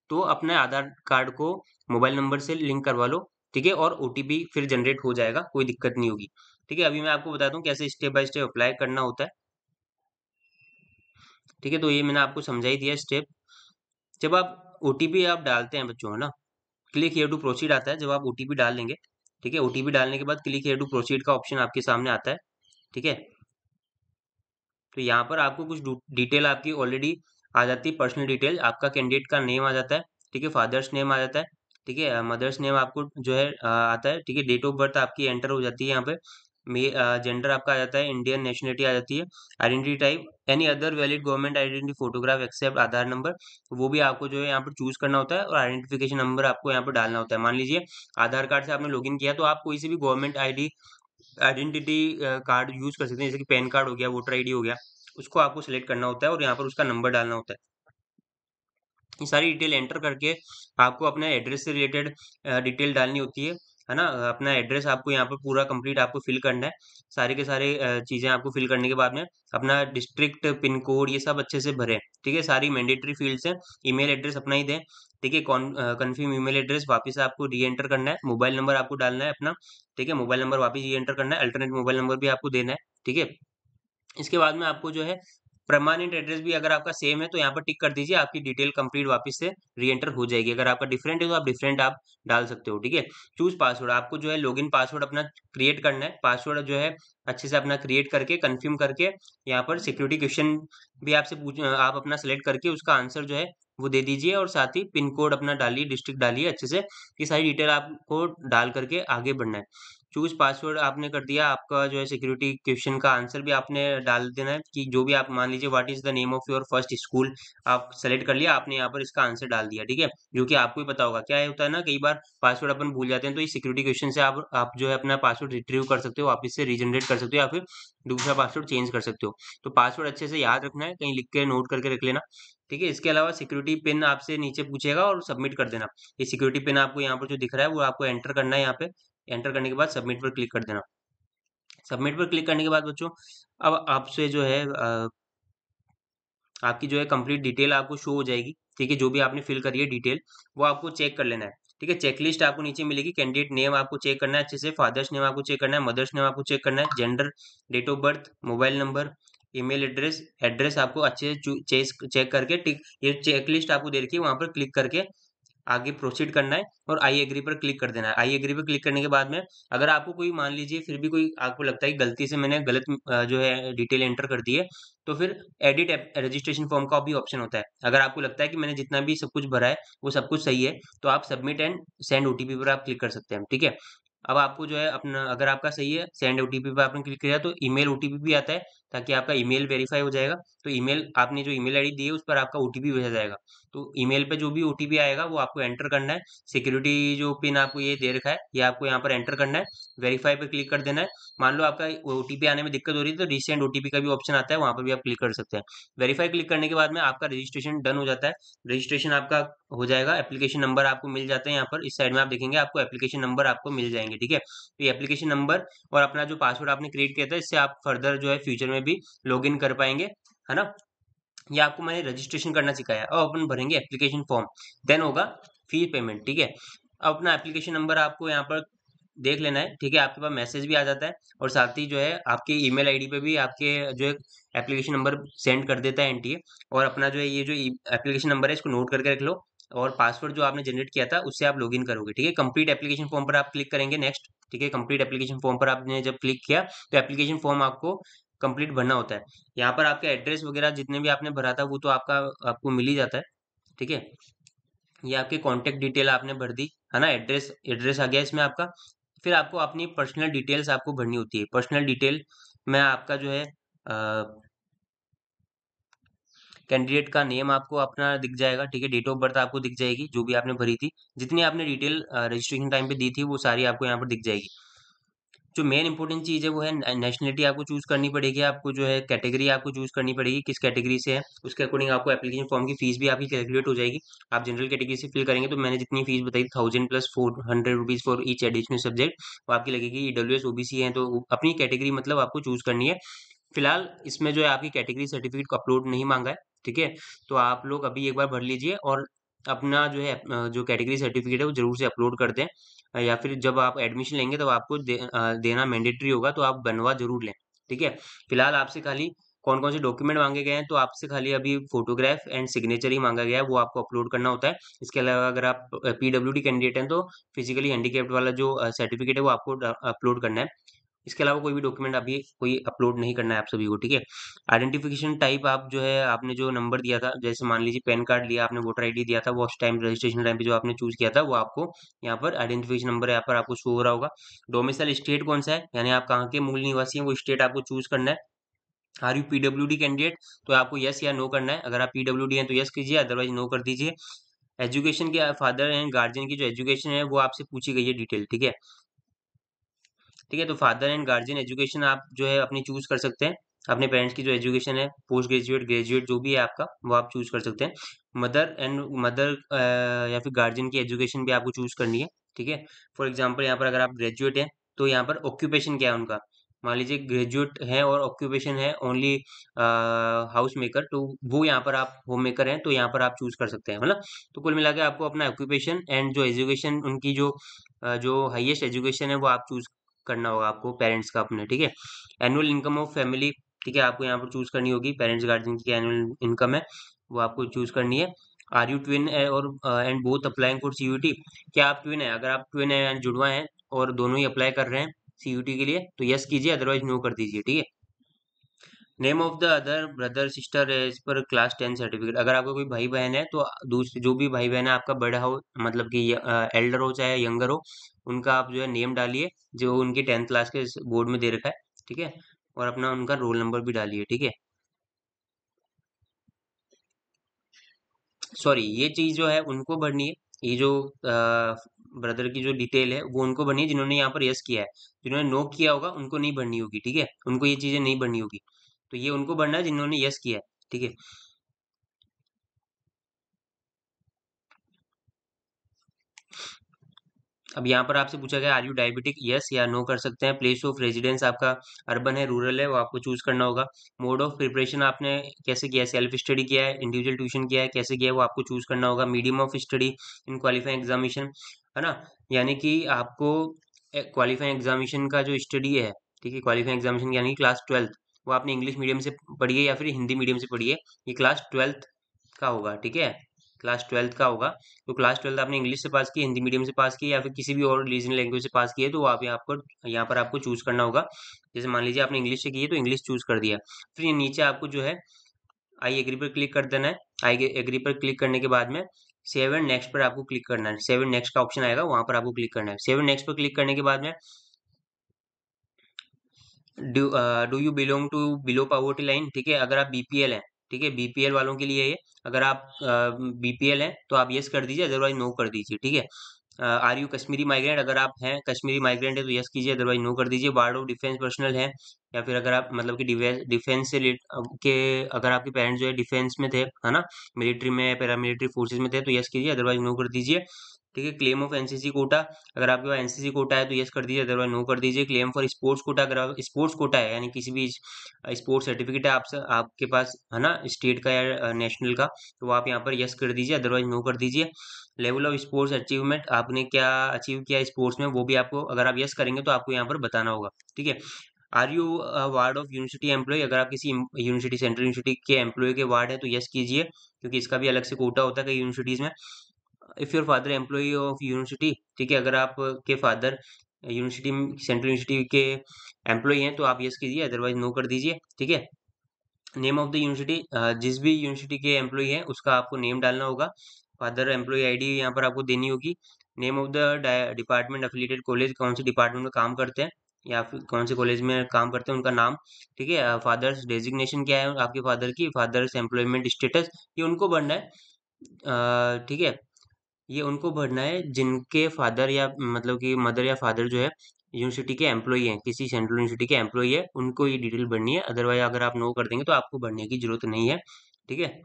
तो अपने आधार कार्ड को मोबाइल नंबर से लिंक करवा लो, ठीक है, और ओटीपी फिर जनरेट हो जाएगा, कोई दिक्कत नहीं होगी, ठीक है। अभी मैं आपको बताता हूँ कैसे स्टेप बाय स्टेप अप्लाई करना होता है, ठीक है। तो ये मैंने आपको समझा ही दिया स्टेप। जब आप ओटीपी आप डालते हैं बच्चों, है ना, क्लिक हियर टू प्रोसीड आता है, जब आप ओटीपी डाल देंगे, ठीक है, ओटीपी डालने के बाद क्लिक हियर टू प्रोसीड का ऑप्शन आपके सामने आता है, ठीक है। तो यहाँ पर आपको कुछ डिटेल आपकी ऑलरेडी आ जाती है, पर्सनल डिटेल, आपका कैंडिडेट का नेम आ जाता है, ठीक है, फादर्स नेम आ जाता है, ठीक है, मदर्स नेम आपको जो है आता है, ठीक है, डेट ऑफ बर्थ आपकी एंटर हो जाती है यहाँ पे, जेंडर आपका आ जाता है, इंडियन नेशनलिटी आ जाती है, identity type any other valid government identity photograph except Aadhaar number, वो भी आपको जो है यहाँ पर चूज करना होता है, और आइडेंटिफिकेशन नंबर आपको यहाँ पर डालना होता है। मान लीजिए आधार कार्ड से आपने लॉगिन किया तो आप कोई से भी गवर्नमेंट आईडेंटिटी कार्ड यूज कर सकते हैं, जैसे कि पैन कार्ड हो गया, वोटर आईडी हो गया, उसको आपको सिलेक्ट करना होता है और यहाँ पर उसका नंबर डालना होता है। ये सारी डिटेल एंटर करके आपको अपने एड्रेस से रिलेटेड डिटेल डालनी होती है ना। अपना एड्रेस आपको यहाँ पर पूरा कंप्लीट आपको फिल करना है। सारे के सारे चीज़ें आपको फिल करने के बाद में अपना डिस्ट्रिक्ट, पिन कोड, ये सब अच्छे से भरें, ठीक है। सारी मैंडेटरी फील्ड्स हैं। ईमेल एड्रेस अपना ही दें, ठीक है। कन्फर्म ईमेल एड्रेस वापस आपको री एंटर करना है। मोबाइल नंबर आपको डालना है अपना, ठीक है। मोबाइल नंबर वापस री एंटर करना है। अल्टरनेट मोबाइल नंबर भी आपको देना है, ठीक है। इसके बाद में आपको जो है परमानेंट एड्रेस भी अगर आपका सेम है तो यहाँ पर टिक कर दीजिए, आपकी डिटेल कंप्लीट वापस से री एंटर हो जाएगी। अगर आपका डिफरेंट है तो आप डिफरेंट आप डाल सकते हो, ठीक है। चूज पासवर्ड, आपको जो है लॉगिन पासवर्ड अपना क्रिएट करना है। पासवर्ड जो है अच्छे से अपना क्रिएट करके कंफर्म करके यहाँ पर सिक्योरिटी क्वेश्चन भी आपसे पूछ आप अपना सेलेक्ट करके उसका आंसर जो है वो दे दीजिए और साथ ही पिन कोड अपना डालिए, डिस्ट्रिक्ट डालिए अच्छे से। ये सारी डिटेल आपको डाल करके आगे बढ़ना है। चूज पासवर्ड आपने कर दिया, आपका जो है सिक्योरिटी क्वेश्चन का आंसर भी आपने डाल देना है कि जो भी आप मान लीजिए what is the name of your first school, आप सेलेक्ट कर लिया, आपने यहाँ पर इसका आंसर डाल दिया, ठीक है। जो कि आपको ही पता होगा। क्या होता है ना, कई बार पासवर्ड अपन भूल जाते हैं, तो इस सिक्योरिटी क्वेश्चन से आप जो है अपना पासवर्ड रिट्रीव कर सकते हो, वापस से रीजनरेट कर सकते हो या फिर दूसरा पासवर्ड चेंज कर सकते हो। तो पासवर्ड अच्छे से याद रखना है, कहीं लिख के नोट करके रख लेना, ठीक है। इसके अलावा सिक्योरिटी पिन आपसे नीचे पूछेगा और सबमिट कर देना। ये सिक्योरिटी पिन आपको यहाँ पर जो दिख रहा है वो आपको एंटर करना है। यहाँ पे एंटर करने के बाद सबमिट पर क्लिक कर देना। सबमिट पर क्लिक करने के बाद बच्चों अब आपसे जो है आपकी जो है कंप्लीट डिटेल आपको शो हो जाएगी, ठीक है। जो भी आपने फिल करी है डिटेल वो आपको चेक कर लेना है, ठीक है। चेकलिस्ट आपको नीचे मिलेगी। कैंडिडेट नेम आपको चेक करना है अच्छे से, फादर्स नेम आपको चेक करना है, मदर्स नेम आपको चेक करना है, gender, date of birth, mobile number, email address, address आपको अच्छे से चेक करके टिक, ये चेकलिस्ट आपको दे रखी है, वहां पर क्लिक करके आगे प्रोसीड करना है और आई एग्री पर क्लिक कर देना है। आई एग्री पर क्लिक करने के बाद में अगर आपको कोई मान लीजिए फिर भी कोई आपको लगता है कि गलती से मैंने गलत जो है डिटेल एंटर कर दी है, तो फिर एडिट रजिस्ट्रेशन फॉर्म का भी ऑप्शन होता है। अगर आपको लगता है कि मैंने जितना भी सब कुछ भरा है वो सब कुछ सही है, तो आप सबमिट एंड सेंड ओटीपी पर आप क्लिक कर सकते हैं, ठीक है। अब आपको जो है अपना अगर आपका सही है सेंड ओटीपी पर आपने क्लिक किया तो ईमेल ओटीपी भी आता है, ताकि आपका ईमेल वेरीफाई हो जाएगा। तो ईमेल आपने जो ईमेल आईडी दी है उस पर आपका ओटीपी भेजा जाएगा। तो ईमेल पे जो भी ओटीपी आएगा वो आपको एंटर करना है। सिक्योरिटी जो पिन आपको ये दे रखा है ये आपको यहाँ पर एंटर करना है। वेरीफाई पे क्लिक कर देना है। मान लो आपका ओटीपी आने में दिक्कत हो रही है तो रीसेंड ओटीपी का भी ऑप्शन आता है, वहां पर भी आप क्लिक कर सकते हैं। वेरीफाई क्लिक करने के बाद में आपका रजिस्ट्रेशन डन हो जाता है। रजिस्ट्रेशन आपका हो जाएगा। एप्लीकेशन नंबर आपको मिल जाते हैं, यहाँ पर इस साइड में आप देखेंगे आपको एप्लीकेशन नंबर आपको मिल जाएंगे, ठीक है। तो ये एप्लीकेशन नंबर और अपना जो पासवर्ड आपने क्रिएट किया था इससे आप फर्दर जो है फ्यूचर में भी लॉग इन कर पाएंगे, है ना। ये आपको मैंने रजिस्ट्रेशन करना सिखाया। अब अपन भरेंगे एप्लीकेशन फॉर्म, देन होगा फी पेमेंट, ठीक है। अब अपना एप्लीकेशन नंबर आपको यहाँ पर देख लेना है, ठीक है। आपके पास मैसेज भी आ जाता है और साथ ही जो है आपके ईमेल आईडी पे भी आपके जो है एप्लीकेशन नंबर सेंड कर देता है एनटीए। और अपना जो है ये जो एप्लीकेशन नंबर है इसको नोट करके रख लो और पासवर्ड जो आपने जनरेट किया था उससे आप लॉगिन करोगे, ठीक है। कंप्लीट एप्लीकेशन फॉर्म पर आप क्लिक करेंगे नेक्स्ट, ठीक है। कंप्लीट एप्लीकेशन फॉर्म पर आपने जब क्लिक किया तो एप्लीकेशन फॉर्म आपको कंप्लीट भरना होता है। यहाँ पर आपका एड्रेस वगैरह जितने भी आपने भरा था वो तो आपको मिल ही जाता है, ठीक है। ये आपकी कॉन्टेक्ट डिटेल आपने भर दी, है ना। एड्रेस एड्रेस आ गया इसमें आपका। फिर आपको अपनी पर्सनल डिटेल्स आपको भरनी होती है। पर्सनल डिटेल में आपका जो है कैंडिडेट का नेम आपको अपना दिख जाएगा, ठीक है। डेट ऑफ बर्थ आपको दिख जाएगी जो भी आपने भरी थी, जितनी आपने डिटेल रजिस्ट्रेशन टाइम पे दी थी वो सारी आपको यहाँ पर दिख जाएगी। जो मेन इंपॉर्टेंट चीज़ है वो है नेशनलिटी आपको चूज करनी पड़ेगी। आपको जो है कैटेगरी आपको चूज करनी पड़ेगी, किस कैटेगरी से है उसके अकॉर्डिंग आपको एप्लीकेशन फॉर्म की फीस भी आपकी कैलकुलेट हो जाएगी। आप जनरल कैटेगरी से फिल करेंगे तो मैंने जितनी फीस बताई 1000 plus 400 rupees for each additional subject वो आपकी लगेगी। ईडब्ल्यूएस ओबीसी है तो अपनी कैटेगरी मतलब आपको चूज करनी है। फिलहाल इसमें जो है आपकी कैटेगरी सर्टिफिकेट को अपलोड नहीं मांगा है, ठीक है। तो आप लोग अभी एक बार भर लीजिए और अपना जो है जो कैटेगरी सर्टिफिकेट है वो जरूर से अपलोड कर दें। या फिर जब आप एडमिशन लेंगे तब आपको देना मैंडेटरी होगा, तो आप बनवा जरूर लें, ठीक है। फिलहाल आपसे खाली कौन कौन से डॉक्यूमेंट मांगे गए हैं, तो आपसे खाली अभी फोटोग्राफ एंड सिग्नेचर ही मांगा गया है, वो आपको अपलोड करना होता है। इसके अलावा अगर आप पीडब्ल्यूडी कैंडिडेट हैं तो फिजिकली हैंडीकेप्ड वाला जो सर्टिफिकेट है वो आपको अपलोड करना है। इसके अलावा कोई भी डॉक्यूमेंट अभी कोई अपलोड नहीं करना है आप सभी को, ठीक है। आइडेंटिफिकेशन टाइप आप जो है आपने जो नंबर दिया था, जैसे मान लीजिए पैन कार्ड लिया आपने, वोटर आईडी दिया था, वो उस टाइम रजिस्ट्रेशन टाइम पे जो आपने चूज किया था वो आपको यहाँ पर आइडेंटिफिकेशन नंबर यहाँ पर आपको शो हो रहा होगा। डोमिसाइल स्टेट कौन सा है, यानी आप कहाँ के मूल निवासी हैं, वो स्टेट आपको चूज करना है। आर यू पीडब्ल्यूडी कैंडिडेट, तो आपको यस या नो करना है। अगर आप पीडब्ल्यूडी हैं तो यस कीजिए, अदरवाइज नो कर दीजिए। एजुकेशन के फादर एंड गार्जियन की जो एजुकेशन है वो आपसे पूछी गई है डिटेल, ठीक है। तो फादर एंड गार्जियन एजुकेशन आप जो है अपनी चूज कर सकते हैं। अपने पेरेंट्स की जो एजुकेशन है, पोस्ट ग्रेजुएट, ग्रेजुएट जो भी है आपका, वो आप चूज कर सकते हैं। मदर या फिर गार्जियन की एजुकेशन भी आपको चूज करनी है, ठीक है। फॉर एग्जाम्पल यहाँ पर अगर आप ग्रेजुएट हैं तो यहाँ पर ऑक्यूपेशन क्या है उनका, मान लीजिए ग्रेजुएट है और ऑक्यूपेशन है ओनली हाउस मेकर, तो वो यहाँ पर आप होम मेकर हैं तो यहाँ पर आप चूज कर सकते हैं, मतलब। तो कुल मिला के आपको अपना ऑक्यूपेशन एंड जो एजुकेशन उनकी जो हाईएस्ट एजुकेशन है वो आप चूज करना होगा आपको, पेरेंट्स का अपने, ठीक है। एनुअल इनकम ऑफ फैमिली, ठीक है, आपको यहाँ पर चूज करनी होगी, पेरेंट्स गार्जियन की एनुअल इनकम है वो आपको चूज करनी है। आर यू ट्विन है और and both applying for CUT, क्या आप ट्विन है, अगर आप ट्विन है यानी जुड़वा हैं और दोनों ही अप्लाई कर रहे हैं सीयूटी के लिए तो यस कीजिए, अदरवाइज नो कर दीजिए, ठीक है। Name of the other brother sister as per class 10 certificate, अगर आपका कोई भाई बहन है तो दूसरे जो भी भाई बहन है आपका बड़ा हो, मतलब कि एल्डर हो चाहे यंगर हो, उनका आप जो है नेम डालिए जो उनकी 10th क्लास के बोर्ड में दे रखा है, ठीक है, और अपना उनका रोल नंबर भी डालिए, ठीक है। सॉरी, ये चीज जो है उनको भरनी है, ये जो ब्रदर की जो डिटेल है वो उनको भरनी है जिन्होंने यहाँ पर यस किया है, जिन्होंने नो किया होगा उनको नहीं भरनी होगी, ठीक है, उनको ये चीजें नहीं भरनी होगी, तो ये उनको भरना है जिन्होंने यस किया है, ठीक है। अब यहाँ पर आपसे पूछा गया आर यू डायबिटिक, यस या नो कर सकते हैं। प्लेस ऑफ रेजिडेंस आपका अर्बन है रूरल है वो आपको चूज करना होगा। मोड ऑफ प्रिपरेशन आपने कैसे किया है, सेल्फ स्टडी किया है, इंडिविजुअल ट्यूशन किया है, कैसे किया है वो आपको चूज करना होगा। Medium of study in qualifying examination, है ना, यानी कि आपको क्वालिफाइंग एग्जामिनेशन का जो स्टडी है, ठीक है, क्वालिफाइंग एग्जामिनेशन यानी क्लास 12th, वो आपने इंग्लिश मीडियम से पढ़ी है या फिर हिंदी मीडियम से पढ़ी है, ये क्लास 12th का होगा, ठीक है, क्लास 12th का होगा। तो क्लास 12th आपने इंग्लिश से पास की, हिंदी मीडियम से पास की या फिर किसी भी और रीजनल लैंग्वेज से पास की है, तो आप यहाँ पर आपको चूज करना होगा। जैसे मान लीजिए आपने इंग्लिश से की है तो इंग्लिश चूज कर दिया, फिर ये नीचे आपको जो है आई एग्री पर क्लिक कर देना है। आई एग्री पर क्लिक करने के बाद में सेव एंड नेक्स्ट पर आपको क्लिक करना है, सेव एंड नेक्स्ट का ऑप्शन आएगा वहां पर आपको क्लिक करना है। सेव एंड नेक्स्ट पर क्लिक करने के बाद में do you belong to below poverty line, ठीक है, अगर आप बीपीएल हैं, ठीक है, बीपीएल वालों के लिए ये, अगर आप बीपीएल हैं तो आप यस कर दीजिए, अदरवाइज नो कर दीजिए, ठीक है। आर यू कश्मीरी माइग्रेंट, अगर आप हैं कश्मीरी माइग्रेंट है तो यस कीजिए, अदरवाइज नो कर दीजिए। वार्ड ऑफ डिफेंस पर्सनल है, या फिर अगर आप मतलब कि डिफेंस से के अगर आपके पेरेंट्स जो है डिफेंस में थे, है ना, मिलिट्री में पैरामिलिट्री फोर्सेज में थे तो यस कीजिए, अदरवाइज नो कर दीजिए, ठीक है। क्लेम ऑफ एनसीसी कोटा, अगर आपके पास एनसीसी कोटा है तो यस कर दीजिए, अदरवाइज नो कर दीजिए। क्लेम फॉर स्पोर्ट्स कोटा, अगर आप स्पोर्ट्स कोटा है यानी किसी भी स्पोर्ट्स सर्टिफिकेट है आपसे आपके पास, है ना, स्टेट का या नेशनल का, तो आप यहाँ पर यस कर दीजिए, अदरवाइज नो कर दीजिए। लेवल ऑफ स्पोर्ट्स अचीवमेंट, आपने क्या अचीव किया स्पोर्ट्स में वो भी आपको, अगर आप यस करेंगे तो आपको यहाँ पर बताना होगा, ठीक है। Are you ward of university employ, अगर आप किसी यूनिवर्सिटी सेंट्रल यूनिवर्सिटी के एम्प्लॉय के वार्ड है तो यस कीजिए, क्योंकि इसका भी अलग से कोटा होता है कई यूनिवर्सिटीज में। If your father employ of university, ठीक है, अगर आप के फादर यूनिवर्सिटी सेंट्रल यूनिवर्सिटी के एम्प्लॉय हैं तो आप यस कीजिए, अदरवाइज नो कर दीजिए, ठीक है। नेम ऑफ द यूनिवर्सिटी, जिस भी यूनिवर्सिटी के एम्प्लॉय है उसका आपको नेम डालना होगा। फादर एम्प्लॉय आईडी यहाँ पर आपको देनी होगी। Name of the department affiliated college, कौन से डिपार्टमेंट में काम करते हैं या फिर कौन से कॉलेज में काम करते हैं उनका नाम, ठीक है। फादर्स डेजिग्नेशन क्या है आपके फादर की, फादर्स एम्प्लॉयमेंट स्टेटस, ये उनको भरना है, ठीक है, ये उनको भरना है जिनके फादर या मतलब कि मदर या फादर जो है यूनिवर्सिटी के एम्प्लॉई हैं, किसी सेंट्रल यूनिवर्सिटी के एम्प्लॉई है, उनको ये डिटेल भरनी है, अदरवाइज अगर आप नो कर देंगे तो आपको भरने की जरूरत नहीं है, ठीक है।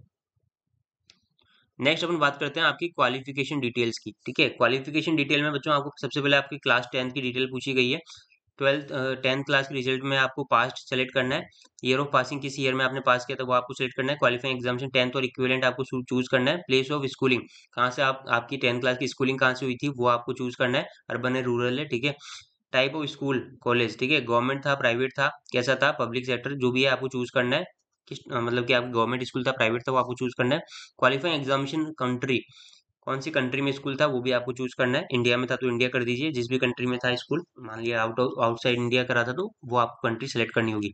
नेक्स्ट अपन बात करते हैं आपकी क्वालिफिकेशन डिटेल्स की, ठीक है। क्वालिफिकेशन डिटेल में बच्चों आपको सबसे पहले आपकी क्लास 10th की डिटेल पूछी गई है। 10th क्लास के रिजल्ट में आपको पास्ट सेलेक्ट करना है, ईयर ऑफ पासिंग किस ईयर में आपने पास किया था वो आपको सेलेक्ट करना है। क्वालिफाइंग एग्जामिनेशन 10th और इक्विवेलेंट आपको चूज करना है। प्लेस ऑफ स्कूलिंग, कहाँ से आप आपकी 10th क्लास की स्कूलिंग कहाँ से हुई थी वो आपको चूज करना है, अर्बन है रूरल है, ठीक है। टाइप ऑफ स्कूल कॉलेज, ठीक है, गवर्नमेंट था प्राइवेट था कैसा था, पब्लिक सेक्टर जो भी है आपको चूज करना है, किस मतलब कि आपका गवर्नमेंट स्कूल था प्राइवेट था वो आपको चूज करना है। क्वालिफाइंग एग्जामिनेशन कंट्री, कौन सी कंट्री में स्कूल था वो भी आपको चूज करना है। इंडिया में था तो इंडिया कर दीजिए, जिस भी कंट्री में था स्कूल, मान लिया आउटसाइड इंडिया करा था तो वो आपको कंट्री सेलेक्ट करनी होगी।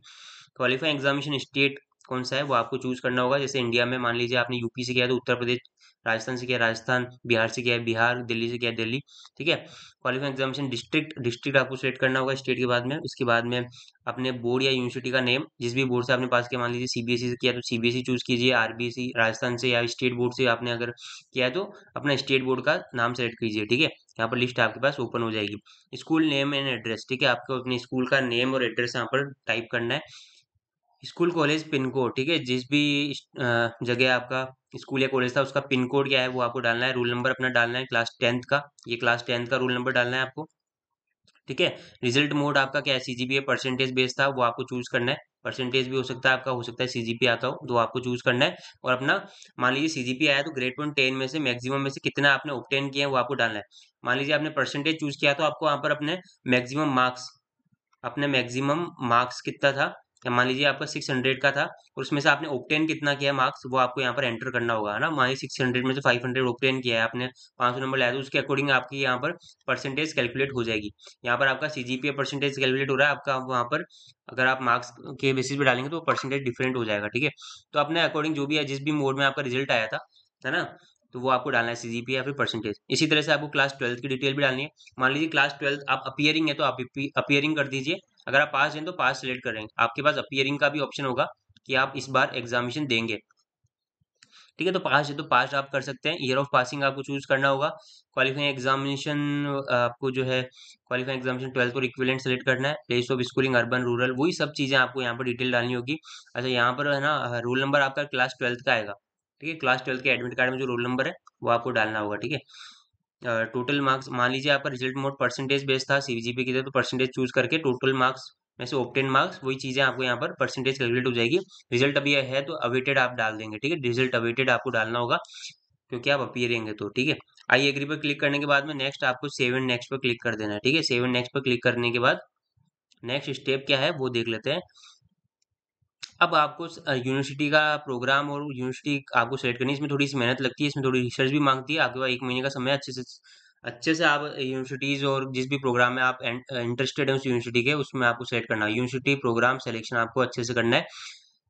क्वालिफाइंग एग्जामिनेशन स्टेट कौन सा है वो आपको चूज करना होगा, जैसे इंडिया में मान लीजिए आपने यूपी से किया तो उत्तर प्रदेश, राजस्थान से किया राजस्थान, बिहार से किया है बिहार, दिल्ली से किया है दिल्ली, ठीक है। क्वालिफाइंग एग्जामिनेशन डिस्ट्रिक्ट, डिस्ट्रिक्ट आपको सेलेक्ट करना होगा स्टेट के बाद में। उसके बाद में अपने बोर्ड या यूनिवर्सिटी का नेम, जिस भी बोर्ड से आपने पास किया, मान लीजिए सीबीएसई से किया तो सीबीएसई चूज कीजिए, आरबीएसई राजस्थान से या स्टेट बोर्ड से आपने अगर किया है तो अपना स्टेट बोर्ड का नाम सेलेक्ट कीजिए, ठीक है। यहाँ पर लिस्ट आपके पास ओपन हो जाएगी। स्कूल नेम एंड एड्रेस, ठीक है, आपको अपने स्कूल का नेम और एड्रेस यहाँ पर टाइप करना है। स्कूल कॉलेज पिन कोड, ठीक है, जिस भी जगह आपका स्कूल या कॉलेज था उसका पिन कोड क्या है वो आपको डालना है, रोल नंबर अपना डालना है क्लास 10th का, ये क्लास 10th का रोल नंबर डालना है आपको, ठीक है। रिजल्ट मोड आपका क्या है, सीजीपीए परसेंटेज बेस था, वो आपको चूज करना है, परसेंटेज भी हो सकता है आपका, हो सकता है सीजीपी आता हो, तो आपको चूज करना है। और अपना मान लीजिए सीजीपी आया तो ग्रेड पॉइंट 10 में से मैक्सिमम में से कितना आपने ऑब्टेन किया है वो आपको डालना है। मान लीजिए आपने परसेंटेज चूज किया तो आपको वहां पर अपने मैक्सिमम मार्क्स कितना था, या मान लीजिए आपका 600 का था और उसमें से आपने ऑब्टेन कितना किया मार्क्स वो आपको यहाँ पर एंटर करना होगा, है ना। मान लीजिए 600 में से 500 ऑब्टेन किया है आपने, 500 नंबर लाया तो उसके अकॉर्डिंग आपकी यहाँ पर परसेंटेज कैलकुलेट हो जाएगी। यहाँ पर आपका सीजीपीए परसेंटेज कैलकुलेट हो रहा है आपका वहाँ पर, अगर आप मार्क्स के बेसिस पे डालेंगे तो परसेंटेज डिफरेंट हो जाएगा, ठीक है। तो अपने अकॉर्डिंग जो भी है, जिस भी मोड में आपका रिजल्ट आया था, है ना, तो वो आपको डालना है सीजीपीए या फिर परसेंटेज। इसी तरह से आपको क्लास 12th की डिटेल भी डालनी है। मान लीजिए क्लास 12th आप अपियरिंग है तो आप अपियरिंग कर दीजिए, अगर आप पास हैं तो पास सेलेक्ट करेंगे, आपके पास अपियरिंग का भी ऑप्शन होगा कि आप इस बार एग्जामिनेशन देंगे, ठीक है। तो पास है तो पास आप कर सकते हैं, ईयर ऑफ पासिंग आपको चूज करना होगा। क्वालिफाइंग एग्जामिनेशन आपको जो है क्वालिफाइंग एग्जामिनेशन 12th और इक्विवेलेंट सेलेक्ट करना है, place of schooling urban rural, वही सब चीजें आपको यहाँ पर डिटेल डालनी होगी। अच्छा यहाँ पर है ना, रोल नंबर आपका क्लास 12th का आएगा, ठीक है, क्लास 12th के एडमिट कार्ड में जो रोल नंबर है वो आपको डालना होगा, ठीक है। टोटल मार्क्स मान लीजिए आपका रिजल्ट मोड परसेंटेज बेस्ड था, सीजीपी की था तो परसेंटेज चूज करके टोटल मार्क्स में से ऑब्टेन मार्क्स वही चीजें आपको यहाँ पर परसेंटेज कैलकुलेट हो जाएगी। रिजल्ट अभी है तो अवेटेड आप डाल देंगे, ठीक है, रिजल्ट अवेटेड आपको डालना होगा क्योंकि आप अपीयरिंग है तो, ठीक है। आई एग्री पर क्लिक करने के बाद में नेक्स्ट आपको सेव एंड नेक्स्ट पर क्लिक कर देना है, ठीक है। सेव एंड नेक्स्ट पर क्लिक करने के बाद नेक्स्ट स्टेप क्या है वो देख लेते हैं। अब आपको यूनिवर्सिटी का प्रोग्राम और यूनिवर्सिटी आपको सेलेक्ट करनी है, इसमें थोड़ी सी मेहनत लगती है, इसमें थोड़ी रिसर्च भी मांगती है, आपके पास 1 महीने का समय अच्छे से आप यूनिवर्सिटीज और जिस भी प्रोग्राम में आप इंटरेस्टेड है उस यूनिवर्सिटी के उसमें आपको सेलेक्ट करना है। यूनिवर्सिटी प्रोग्राम सिलेक्शन आपको अच्छे से करना है।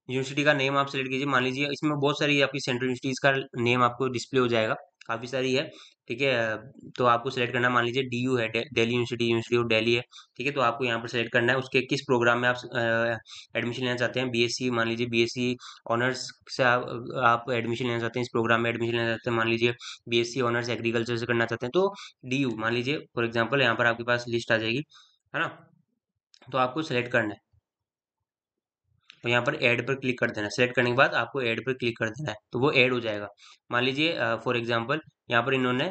यूनिवर्सिटी का नेम आप सेलेक्ट कीजिए, मान लीजिए इसमें बहुत सारी आपकी सेंट्रल यूनिवर्सिटीज का नेम आपको डिस्प्ले हो जाएगा, काफी सारी है, ठीक है। तो आपको सेलेक्ट करना है, मान लीजिए डीयू है, Delhi university, university of Delhi है, ठीक है। तो आपको यहाँ पर सेलेक्ट करना है उसके किस प्रोग्राम में आप एडमिशन लेना चाहते हैं, बीएससी, मान लीजिए बीएससी ऑनर्स से आप एडमिशन लेना चाहते हैं, इस प्रोग्राम में एडमिशन लेना चाहते हैं, मान लीजिए बीएससी ऑनर्स एग्रीकल्चर से करना चाहते हैं तो डीयू मान लीजिए फॉर एग्जाम्पल, यहाँ पर आपके पास लिस्ट आ जाएगी, है ना। तो आपको सेलेक्ट करना है और यहाँ पर ऐड पर क्लिक कर देना है, सेलेक्ट करने के बाद आपको ऐड पर क्लिक कर देना है तो वो ऐड हो जाएगा। मान लीजिए फॉर एग्जांपल यहाँ पर इन्होंने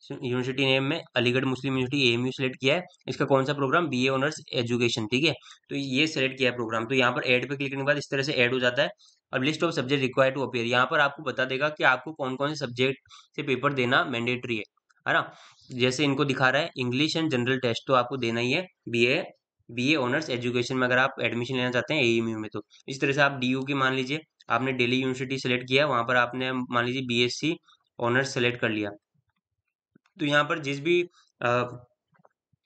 यूनिवर्सिटी नेम में अलीगढ़ मुस्लिम यूनिवर्सिटी एएमयू सेलेक्ट किया है, इसका कौन सा प्रोग्राम, बीए ऑनर्स एजुकेशन, ठीक है। तो ये सेलेक्ट किया है प्रोग्राम, तो यहाँ पर ऐड पर क्लिक करने के बाद इस तरह से ऐड हो जाता है। अब list of subject required to appear, यहाँ पर आपको बता देगा कि आपको कौन कौन से सब्जेक्ट से पेपर देना मैंडेटरी है ना। जैसे इनको दिखा रहा है इंग्लिश एंड जनरल टेस्ट तो आपको देना ही है, बीए बीए ऑनर्स एजुकेशन में अगर आप एडमिशन लेना चाहते हैं एएमयू में तो। इस तरह से आप डीयू की मान लीजिए आपने दिल्ली यूनिवर्सिटी सेलेक्ट किया, वहां पर आपने मान लीजिए बीएससी ऑनर्स सेलेक्ट कर लिया, तो यहाँ पर जिस भी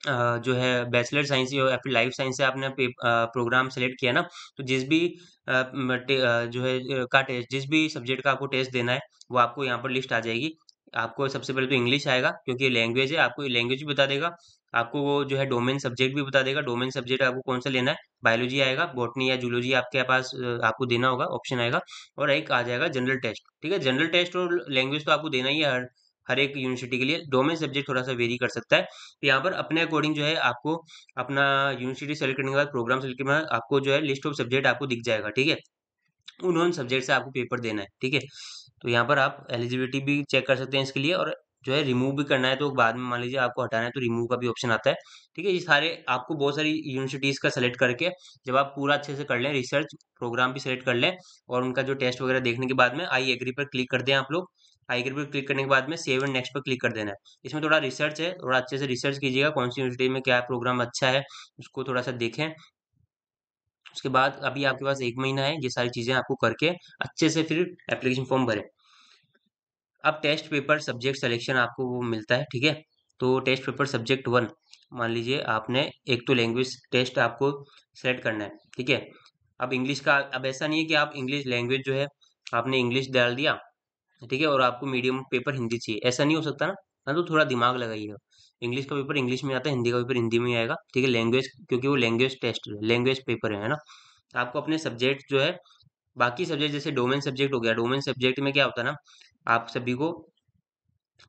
जो है बैचलर साइंस या फिर लाइफ साइंस से आपने प्रोग्राम सेलेक्ट किया ना, तो जिस भी जो है का टेस्ट, जिस भी सब्जेक्ट का आपको टेस्ट देना है वो आपको यहाँ पर लिस्ट आ जाएगी। आपको सबसे पहले तो इंग्लिश आएगा क्योंकि ये लैंग्वेज है, आपको ये लैंग्वेज भी बता देगा, आपको वो जो है डोमेन सब्जेक्ट भी बता देगा, डोमेन सब्जेक्ट आपको कौन सा लेना है, बायोलॉजी आएगा, बॉटनी या जूलॉजी आपके पास आपको देना होगा, ऑप्शन आएगा। और एक आ जाएगा जनरल टेस्ट, ठीक है। जनरल टेस्ट और लैंग्वेज तो आपको देना ही है हर हर एक यूनिवर्सिटी के लिए, डोमेन सब्जेक्ट थोड़ा सा वेरी कर सकता है। तो यहाँ पर अपने अकॉर्डिंग जो है आपको अपना यूनिवर्सिटी सेलेक्ट करने के बाद प्रोग्राम सेलेक्ट करने के बाद आपको जो है लिस्ट ऑफ सब्जेक्ट आपको दिख जाएगा, ठीक है। उन सब्जेक्ट से आपको पेपर देना है, ठीक है। तो यहाँ पर आप एलिजिबिलिटी भी चेक कर सकते हैं इसके लिए, और जो है रिमूव भी करना है तो बाद में मान लीजिए आपको हटाना है तो रिमूव का भी ऑप्शन आता है, ठीक है। ये सारे आपको बहुत सारी यूनिवर्सिटीज का सेलेक्ट करके जब आप पूरा अच्छे से कर लें, रिसर्च प्रोग्राम भी सेलेक्ट कर लें और उनका जो टेस्ट वगैरह देखने के बाद में आई एग्री पर क्लिक कर दें आप लोग। आई एग्री पर क्लिक करने के बाद में सेव एंड नेक्स्ट पर क्लिक कर देना है। इसमें थोड़ा रिसर्च है, थोड़ा अच्छे से रिसर्च कीजिएगा कौन सी यूनिवर्सिटी में क्या प्रोग्राम अच्छा है, उसको थोड़ा सा देखें। उसके बाद अभी आपके पास 1 महीना है, ये सारी चीजें आपको करके अच्छे से फिर एप्लीकेशन फॉर्म भरें। अब टेस्ट पेपर सब्जेक्ट सिलेक्शन आपको वो मिलता है, ठीक है। तो टेस्ट पेपर सब्जेक्ट 1 मान लीजिए आपने एक तो लैंग्वेज टेस्ट आपको सेलेक्ट करना है, ठीक है। अब इंग्लिश का, अब ऐसा नहीं है कि आप इंग्लिश लैंग्वेज जो है आपने इंग्लिश डाल दिया, ठीक है, और आपको मीडियम पेपर हिंदी चाहिए, ऐसा नहीं हो सकता ना। हाँ तो थोड़ा दिमाग लगाइएगा, इंग्लिश का पेपर इंग्लिश में आता है, हिंदी का पेपर हिंदी में आएगा, ठीक है। लैंग्वेज क्योंकि वो लैंग्वेज टेस्ट लैंग्वेज पेपर है ना। आपको अपने सब्जेक्ट जो है बाकी सब्जेक्ट जैसे डोमेन सब्जेक्ट हो गया, डोमेन सब्जेक्ट में क्या होता है ना, आप सभी को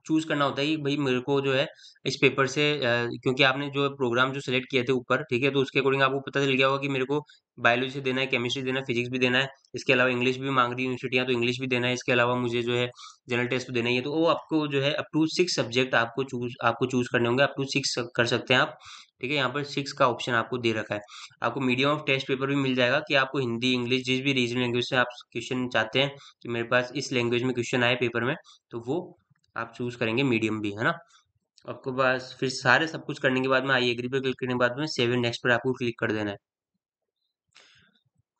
चूज करना होता है कि भाई मेरे को जो है इस पेपर से क्योंकि आपने जो प्रोग्राम जो सिलेक्ट किए थे ऊपर, ठीक है, तो उसके अकॉर्डिंग आपको पता चल गया होगा कि मेरे को बायोलॉजी से देना है, केमिस्ट्री देना है, फिजिक्स भी देना है, इसके अलावा इंग्लिश भी मांग रही है यूनिवर्सिटियां, तो इंग्लिश भी देना है, इसके अलावा मुझे जो है जनरल टेस्ट तो देना ही है, तो वो आपको जो है अप टू 6 सब्जेक्ट आपको चूज करने होंगे, अप टू 6 कर सकते हैं आप। ठीक है, यहाँ पर 6 का ऑप्शन आपको दे रखा है। आपको मीडियम ऑफ टेस्ट पेपर भी मिल जाएगा कि आपको हिंदी, इंग्लिश, जिस भी रीजनल लैंग्वेज से आप क्वेश्चन चाहते हैं कि मेरे पास इस लैंग्वेज में क्वेश्चन आए पेपर में, तो वो आप चूज करेंगे मीडियम भी, है ना। आपको बस फिर सारे सब कुछ करने के बाद में आई एग्री पे क्लिक करने के बाद में सेव एंड नेक्स्ट पर आपको क्लिक कर देना है।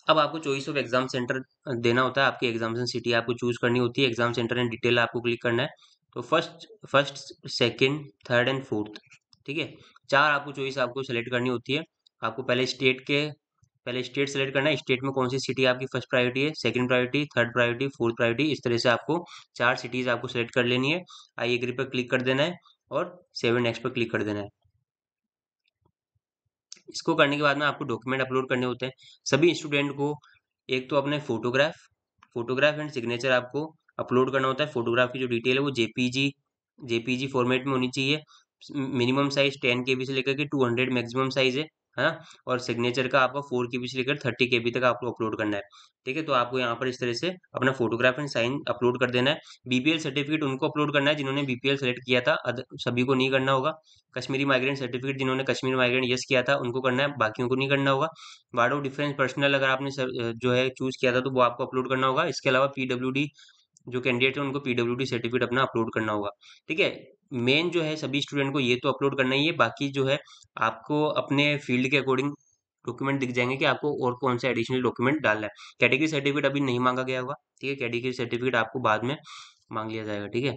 अब आपको चॉइस ऑफ एग्जाम सेंटर देना होता है, आपकी एग्जामिनेशन सिटी आपको चूज करनी होती है, एग्जाम सेंटर एंड डिटेल आपको क्लिक करना है। तो first first second, third and fourth, ठीक है, 4 आपको चॉइस आपको सेलेक्ट करनी होती है। आपको पहले स्टेट सेलेक्ट करना है, स्टेट में कौन सी सिटी आपकी फर्स्ट प्रायोरिटी है, second priority, third priority, fourth priority, इस तरह से आपको 4 सिटीज आपको सेलेक्ट कर लेनी है। आई एग्री पर क्लिक कर देना है और सेव एंड नेक्स्ट पर क्लिक कर देना है। इसको करने के बाद में आपको डॉक्यूमेंट अपलोड करने होते हैं सभी स्टूडेंट को। एक तो अपने फोटोग्राफ एंड सिग्नेचर आपको अपलोड करना होता है। फोटोग्राफ की जो डिटेल है वो जेपीजी फॉर्मेट में होनी चाहिए। मिनिमम साइज 10 KB से लेकर के 200 मैक्सिमम साइज है ना। और सिग्नेचर का आपका 4 KB से लेकर 30 KB तक आपको अपलोड करना है। ठीक है, तो आपको यहाँ पर इस तरह से अपना फोटोग्राफ एंड साइन अपलोड कर देना है। बीपीएल सर्टिफिकेट उनको अपलोड करना है जिन्होंने बीपीएल सेलेक्ट किया था, सभी को नहीं करना होगा। कश्मीरी माइग्रेंट सर्टिफिकेट जिन्होंने कश्मीरी माइग्रेंट यस किया था उनको करना है, बाकियों को नहीं करना होगा। वार्ड ऑफ डिफरेंस पर्सनल अगर आपने जो है चूज किया था तो वो आपको अपलोड करना होगा। इसके अलावा पीडब्ल्यूडी जो कैंडिडेट है उनको पीडब्ल्यूडी सर्टिफिकेट अपना अपलोड करना होगा। ठीक है, मेन जो है सभी स्टूडेंट को ये तो अपलोड करना ही है, बाकी जो है आपको अपने फील्ड के अकॉर्डिंग डॉक्यूमेंट दिख जाएंगे कि आपको और कौन सा एडिशनल डॉक्यूमेंट डालना है। कैटेगरी सर्टिफिकेट अभी नहीं मांगा गया होगा, ठीक है, कैटेगरी सर्टिफिकेट आपको बाद में मांग लिया जाएगा। ठीक है,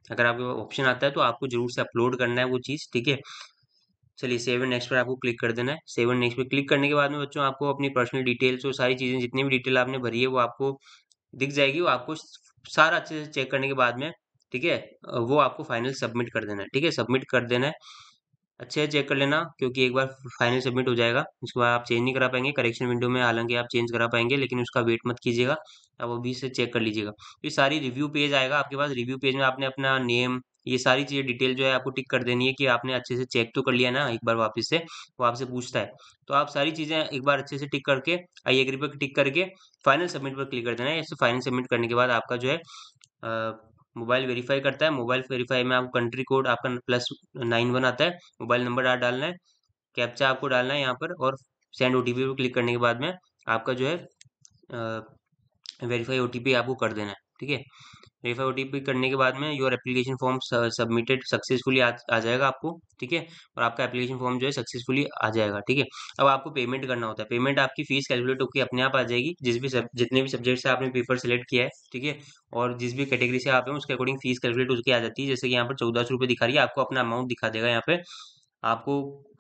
अगर आपके ऑप्शन आता है तो आपको जरूर से अपलोड करना है वो चीज़। ठीक है, चलिए सेव एंड नेक्स्ट पर आपको क्लिक कर देना है। सेव एंड नेक्स्ट पे क्लिक करने के बाद में बच्चों आपको अपनी पर्सनल डिटेल्स और सारी चीज़ें जितनी भी डिटेल आपने भरी है वो आपको दिख जाएगी। वो आपको सारा अच्छे से चेक करने के बाद में, ठीक है, वो आपको फाइनल सबमिट कर देना है। ठीक है, सबमिट कर देना है, अच्छे से चेक कर लेना क्योंकि एक बार फाइनल सबमिट हो जाएगा उसके बाद आप चेंज नहीं करा पाएंगे। करेक्शन विंडो में हालांकि आप चेंज करा पाएंगे लेकिन उसका वेट मत कीजिएगा, आप अभी से चेक कर लीजिएगा। ये सारी रिव्यू पेज आएगा आपके पास, रिव्यू पेज में आपने अपना नेम, ये सारी चीज़ें डिटेल जो है आपको टिक कर देनी है कि आपने अच्छे से चेक तो कर लिया ना एक बार वापस से, वो आपसे पूछता है। तो आप सारी चीज़ें एक बार अच्छे से टिक करके आई एग्री पर टिक करके फाइनल सबमिट पर क्लिक कर देना है। ऐसे फाइनल सबमिट करने के बाद आपका जो है मोबाइल वेरीफाई करता है। मोबाइल वेरीफाई में आपको कंट्री कोड आपका +91 आता है, मोबाइल नंबर डालना है, कैप्चा आपको डालना है यहाँ पर और सेंड ओटीपी पर क्लिक करने के बाद में आपका जो है वेरीफाई ओटीपी आपको कर देना है। ठीक है, वेरीफाई ओटीपी करने के बाद में your application form submitted successfully आ जाएगा आपको। ठीक है, और आपका एप्लीकेशन फॉर्म जो है सक्सेसफुली आ जाएगा। ठीक है, अब आपको पेमेंट करना होता है। पेमेंट आपकी फीस कैलकुलेट होकर अपने आप आ जाएगी, जितने भी सब्जेक्ट से आपने पेपर सेलेक्ट किया है, ठीक है, और जिस भी कैटेगरी से आप हैं उसके अकॉर्डिंग फीस कैलकुलेट होकर आ जाती है। जैसे कि यहाँ पर 1400 रुपये दिखा रही है, आपको अपना अमाउंट दिखा देगा। यहाँ पे आपको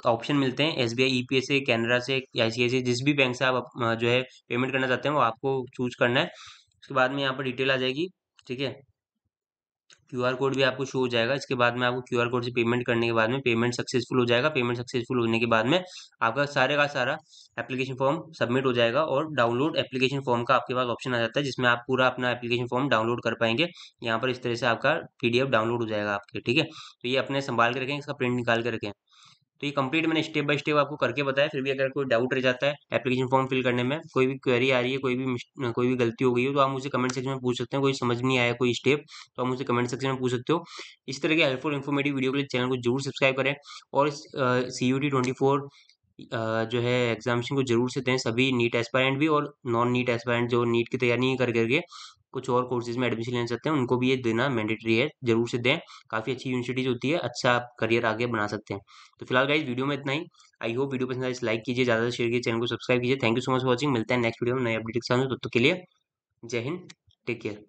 ऑप्शन मिलते हैं एसबीआई, ईपीएस से, कैनरा से, आईसीआईसी, जिस भी बैंक से आप जो है पेमेंट करना चाहते हैं वो आपको चूज करना है। उसके बाद में यहाँ पर डिटेल आ जाएगी। ठीक है, क्यूआर कोड भी आपको शो हो जाएगा। इसके बाद में आपको क्यूआर कोड से पेमेंट करने के बाद में पेमेंट सक्सेसफुल हो जाएगा। पेमेंट सक्सेसफुल होने के बाद में आपका सारे का सारा एप्लीकेशन फॉर्म सबमिट हो जाएगा और डाउनलोड एप्लीकेशन फॉर्म का आपके पास ऑप्शन आ जाता है जिसमें आप पूरा अपना एप्लीकेशन फॉर्म डाउनलोड कर पाएंगे। यहाँ पर इस तरह से आपका पीडीएफ डाउनलोड हो जाएगा आपके। ठीक है, तो ये अपने संभाल के रखें, इसका प्रिंट निकाल के रखें। तो ये कंप्लीट मैंने स्टेप बाय स्टेप आपको करके बताया। फिर भी अगर कोई डाउट रह जाता है एप्लीकेशन फॉर्म फिल करने में, कोई भी क्वेरी आ रही है, कोई भी गलती हो गई हो, तो आप मुझे कमेंट सेक्शन में पूछ सकते हैं। कोई समझ नहीं आया कोई स्टेप तो आप मुझे कमेंट सेक्शन में पूछ सकते हो। इस तरह के हेल्पफुल इन्फॉर्मेटिव वीडियो के लिए चैनल को जरूर सब्सक्राइब करें और इस CUT 24 जो है एग्जामिनेशन को जरूर से दें, सभी नीट एस्पायरेंट भी और नॉन नीट एस्पायरेंट जो नीट की तैयारी नहीं कर करके कुछ और कोर्सेज में एडमिशन लेना चाहते हैं उनको भी ये देना मैंडेटरी है, जरूर से दें। काफ़ी अच्छी यूनिवर्सिटीज होती है, अच्छा करियर आगे बना सकते हैं। तो फिलहाल गाइस वीडियो में इतना ही। आई होप वीडियो पसंद आए, लाइक कीजिए, ज़्यादा से शेयर कीजिए, चैनल को सब्सक्राइब कीजिए। Thank you so much for watching, मिलते हैं नेक्स्ट वीडियो में नए अपडेट के साथ। तब तक के लिए जय हिंद, टेक केयर।